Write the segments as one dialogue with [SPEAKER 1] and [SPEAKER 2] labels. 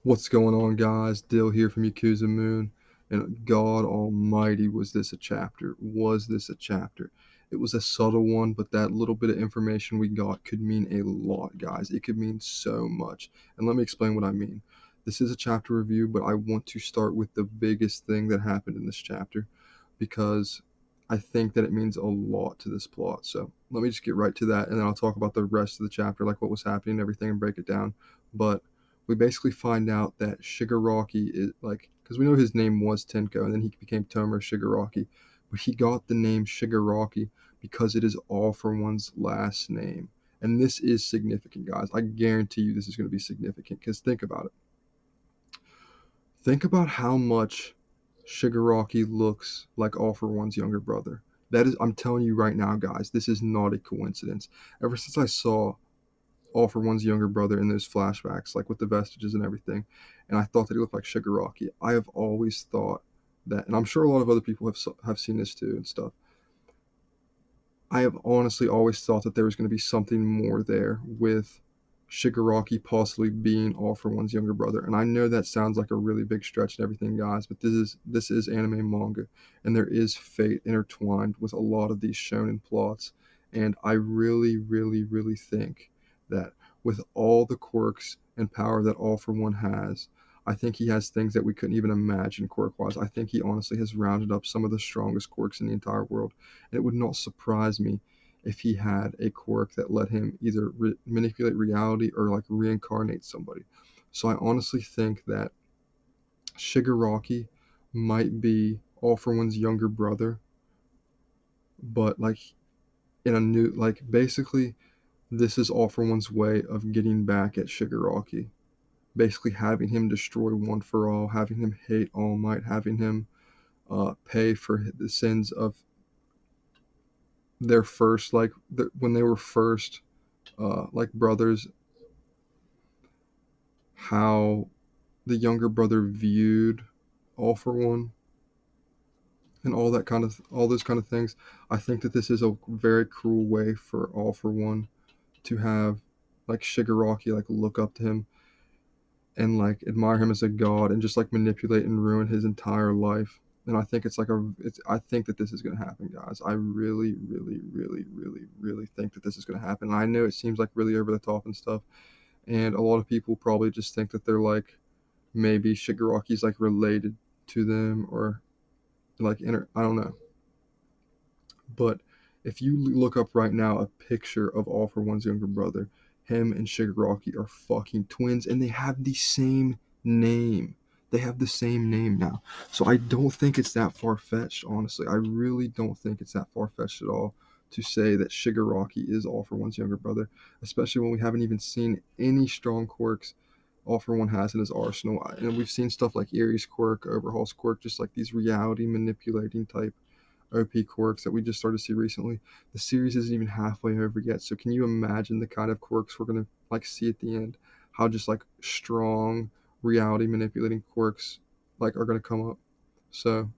[SPEAKER 1] What's going on, guys? Dill here from Yakuza Moon. And God Almighty, was this a chapter? Was this a chapter? It was a subtle one, but that little bit of information we got could mean a lot, guys. It could mean so much. And let me explain what I mean. This is a chapter review, but I want to start with the biggest thing that happened in this chapter because I think that it means a lot to this plot. So let me just get right to that, and then I'll talk about the rest of the chapter, like what was happening and everything, and break it down. But we basically find out that Shigaraki is like, because we know his name was Tenko, and then he became Tomoe Shigaraki, but he got the name Shigaraki because it is All for One's last name. And this is significant, guys. I guarantee you this is going to be significant, because think about it. Think about how much Shigaraki looks like All for One's younger brother. That is, I'm telling you right now, guys, this is not a coincidence. Ever since I saw All for One's younger brother in those flashbacks, like with the vestiges and everything, and I thought that he looked like Shigaraki. I have always thought that, and I'm sure a lot of other people have seen this too and stuff. I have honestly always thought that there was going to be something more there with Shigaraki possibly being All for One's younger brother. And I know that sounds like a really big stretch and everything, guys, but this is anime and manga, and there is fate intertwined with a lot of these shonen plots. And I really, really, really think that with all the quirks and power that All for One has, I think he has things that we couldn't even imagine quirk wise. I think he honestly has rounded up some of the strongest quirks in the entire world. And it would not surprise me if he had a quirk that let him either manipulate reality or like reincarnate somebody. So I honestly think that Shigaraki might be All for One's younger brother, but like in a new, like basically this is All for One's way of getting back at Shigaraki. Basically having him destroy One for All, having him hate All Might, having him pay for the sins of their first, like when they were first like brothers, how the younger brother viewed All for One and all those kind of things. I think that this is a very cruel way for All for One to have like Shigaraki like look up to him and like admire him as a god and just like manipulate and ruin his entire life. And I think I think that this is going to happen, guys. I really, really, really, really, really think that this is going to happen. And I know it seems like really over the top and stuff. And a lot of people probably just think that they're like, maybe Shigaraki's like related to them or like I don't know. But if you look up right now a picture of All for One's younger brother, him and Shigaraki are fucking twins, and they have the same name. They have the same name now. So I don't think it's that far fetched, honestly. I really don't think it's that far fetched at all to say that Shigaraki is All for One's younger brother, especially when we haven't even seen any strong quirks All for One has in his arsenal. And we've seen stuff like Erie's quirk, Overhaul's quirk, just like these reality manipulating type OP quirks that we just started to see recently. The series isn't even halfway over yet, so can you imagine the kind of quirks we're gonna like see at the end? How just like strong reality manipulating quirks like are gonna come up. So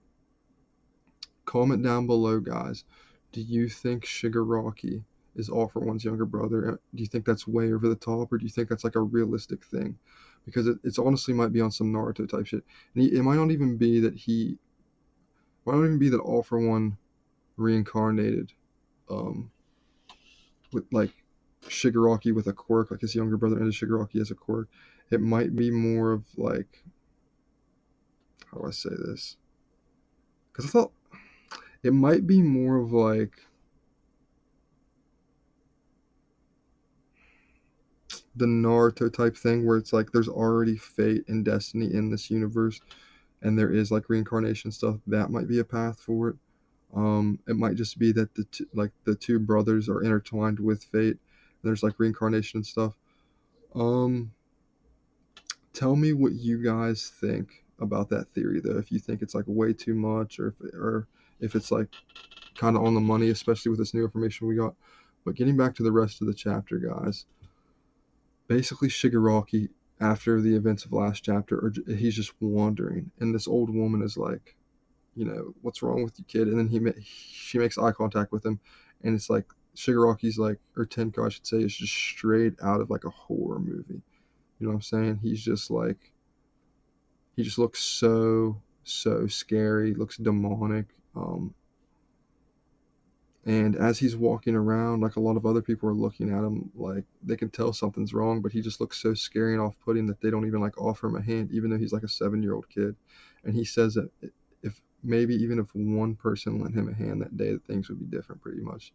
[SPEAKER 1] comment down below, guys. Do you think Shigaraki is All for One's younger brother? Do you think that's way over the top, or do you think that's like a realistic thing? Because it's honestly might be on some Naruto type shit. And it might not even be that All for One reincarnated um, with like Shigaraki with a quirk, like his younger brother and Shigaraki as a quirk. It might be more of like, how do I say this? Because I thought it might be more of like the Naruto type thing where it's like there's already fate and destiny in this universe, and there is like reincarnation stuff. That might be a path for it. It might just be that the two brothers are intertwined with fate. There's like reincarnation and stuff. Um, Tell me what you guys think about that theory, though. If you think it's like way too much, or if it's like kind of on the money, especially with this new information we got. But getting back to the rest of the chapter, guys. Basically, Shigaraki, after the events of last chapter, he's just wandering, and this old woman is like, what's wrong with you, kid? And then she makes eye contact with him, and it's like Shigaraki's like, or Tenko, I should say, is just straight out of like a horror movie. You know what I'm saying? He's just like he just looks so scary, looks demonic. And as he's walking around, like a lot of other people are looking at him, like they can tell something's wrong, but he just looks so scary and off-putting that they don't even like offer him a hand, even though he's like a 7-year-old kid. And he says that if maybe even if one person lent him a hand that day, that things would be different pretty much.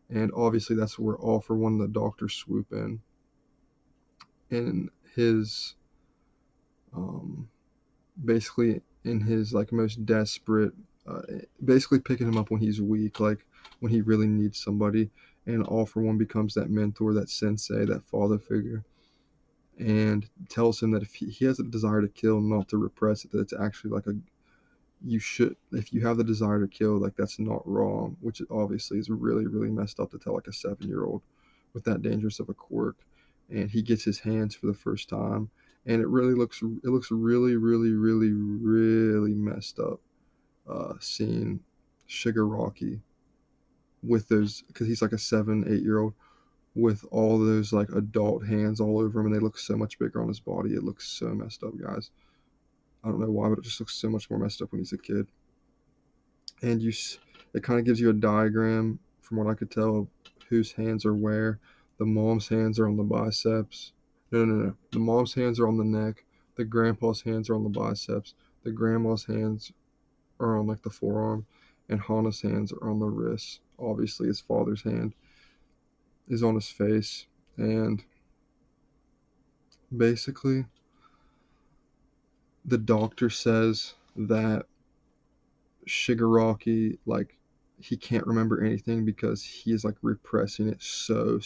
[SPEAKER 1] And obviously that's where All For One, the doctors swoop in his um, basically in his like most desperate, uh, basically picking him up when he's weak, like when he really needs somebody. And All For One becomes that mentor, that sensei, that father figure, and tells him that if he has a desire to kill, not to repress it, that it's actually like a you should, if you have the desire to kill, like that's not wrong, which obviously is really messed up to tell like a 7-year-old with that dangerous of a quirk. And he gets his hands for the first time, and it looks really messed up, seeing Shigaraki with those, because he's like a 7-8-year-old, with all those like adult hands all over him, and they look so much bigger on his body. It looks so messed up, guys. I don't know why, but it just looks so much more messed up when he's a kid. And it kind of gives you a diagram, from what I could tell, of whose hands are where. The mom's hands are on the biceps. No. The mom's hands are on the neck. The grandpa's hands are on the biceps. The grandma's hands are on like the forearm, and Hana's hands are on the wrists. Obviously, his father's hand is on his face, and basically, the doctor says that Shigaraki, like, he can't remember anything because he is like repressing it so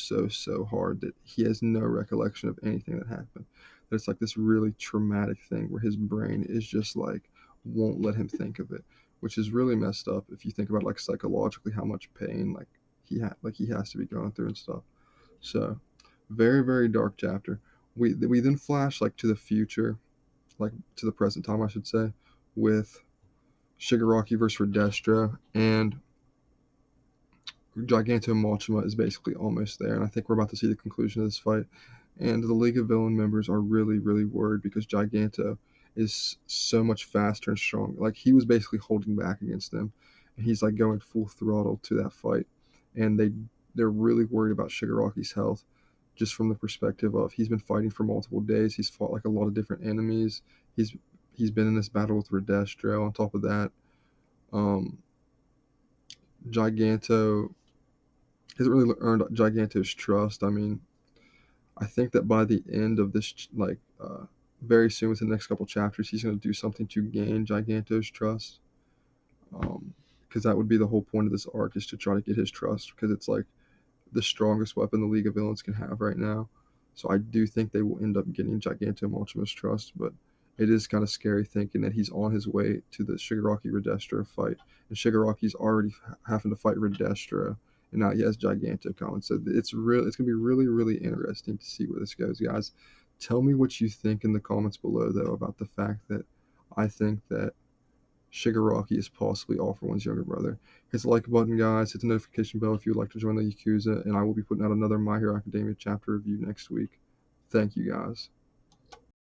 [SPEAKER 1] hard that he has no recollection of anything that happened. That it's like this really traumatic thing where his brain is just like won't let him think of it, which is really messed up if you think about like psychologically how much pain like he has to be going through and stuff. So very dark chapter. We then flash like to the future, like to the present time I should say, with Shigaraki versus Redestra, and Giganto Machima is basically almost there, and I think we're about to see the conclusion of this fight. And the League of Villain members are really worried because Giganto is so much faster and strong. Like he was basically holding back against them, and he's like going full throttle to that fight. And they're really worried about Shigaraki's health, just from the perspective of he's been fighting for multiple days. He's fought like a lot of different enemies. He's been in this battle with Redestra. On top of that, um, Giganto hasn't really earned Giganto's trust. I mean, I think that by the end of this, like very soon within the next couple chapters, he's going to do something to gain Giganto's trust. Because that would be the whole point of this arc, is to try to get his trust, because it's like the strongest weapon the League of Villains can have right now. So I do think they will end up getting Giganto Ultima's trust, but it is kind of scary thinking that he's on his way to the Shigaraki Redestra fight, and Shigaraki's already having to fight Redestra, and now he has Giganto coming. So it's gonna be really interesting to see where this goes, guys. Tell me what you think in the comments below, though, about the fact that I think that Shigaraki is possibly All For One's younger brother. Hit the like button, guys. Hit the notification bell if you'd like to join the Yakuza, and I will be putting out another My Hero Academia chapter review next week. Thank you, guys.